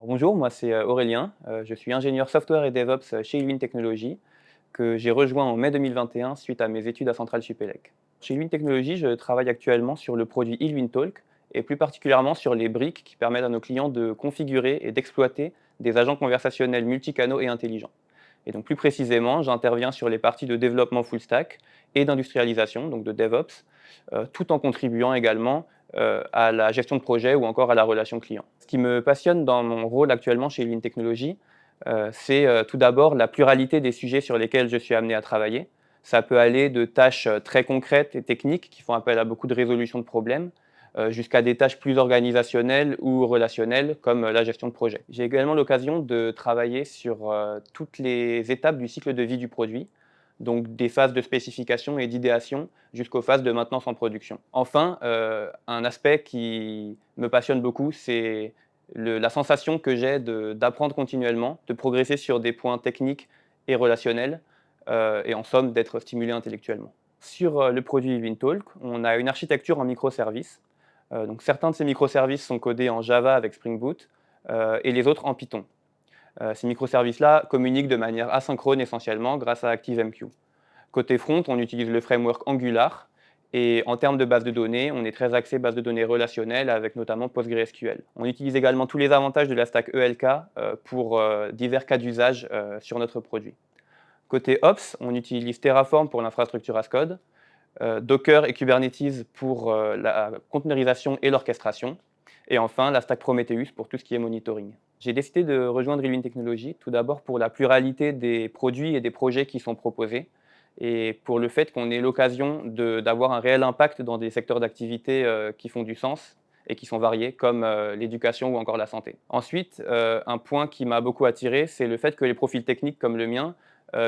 Bonjour, moi c'est Aurélien, je suis ingénieur software et DevOps chez Illumin Technologies, que j'ai rejoint en mai 2021 suite à mes études à Centrale Supélec. Chez Illumin Technologies, je travaille actuellement sur le produit Illumin Talk et plus particulièrement sur les briques qui permettent à nos clients de configurer et d'exploiter des agents conversationnels multicanaux et intelligents. Et donc plus précisément, j'interviens sur les parties de développement full stack et d'industrialisation, donc de DevOps, tout en contribuant également à la gestion de projet ou encore à la relation client. Ce qui me passionne dans mon rôle actuellement chez Illumin Technologies, c'est tout d'abord la pluralité des sujets sur lesquels je suis amené à travailler. Ça peut aller de tâches très concrètes et techniques qui font appel à beaucoup de résolution de problèmes, jusqu'à des tâches plus organisationnelles ou relationnelles comme la gestion de projet. J'ai également l'occasion de travailler sur toutes les étapes du cycle de vie du produit, donc des phases de spécification et d'idéation jusqu'aux phases de maintenance en production. Enfin, un aspect qui me passionne beaucoup, c'est la sensation que j'ai d'apprendre continuellement, de progresser sur des points techniques et relationnels, et en somme d'être stimulé intellectuellement. Sur le produit Illumin on a une architecture en microservices. Donc certains de ces microservices sont codés en Java avec Spring Boot et les autres en Python. Ces microservices-là communiquent de manière asynchrone essentiellement grâce à ActiveMQ. Côté front, on utilise le framework Angular et en termes de base de données, on est très axé base de données relationnelle avec notamment PostgreSQL. On utilise également tous les avantages de la stack ELK pour divers cas d'usage sur notre produit. Côté Ops, on utilise Terraform pour l'infrastructure as code, Docker et Kubernetes pour la conteneurisation et l'orchestration, et enfin la stack Prometheus pour tout ce qui est monitoring. J'ai décidé de rejoindre Illumin Technologies, tout d'abord pour la pluralité des produits et des projets qui sont proposés, et pour le fait qu'on ait l'occasion d'avoir un réel impact dans des secteurs d'activité qui font du sens et qui sont variés, comme l'éducation ou encore la santé. Ensuite, un point qui m'a beaucoup attiré, c'est le fait que les profils techniques comme le mien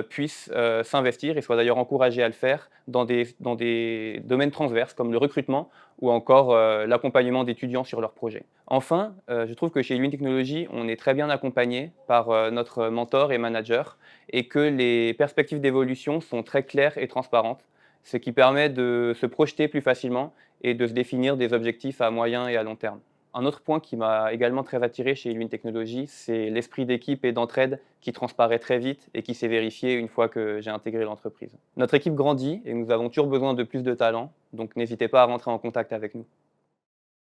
puissent s'investir et soient d'ailleurs encouragés à le faire dans des domaines transverses comme le recrutement ou encore l'accompagnement d'étudiants sur leurs projets. Enfin, je trouve que chez Illumin Technologies, on est très bien accompagné par notre mentor et manager et que les perspectives d'évolution sont très claires et transparentes, ce qui permet de se projeter plus facilement et de se définir des objectifs à moyen et à long terme. Un autre point qui m'a également très attiré chez Illumin Technologies, c'est l'esprit d'équipe et d'entraide qui transparaît très vite et qui s'est vérifié une fois que j'ai intégré l'entreprise. Notre équipe grandit et nous avons toujours besoin de plus de talents, donc n'hésitez pas à rentrer en contact avec nous.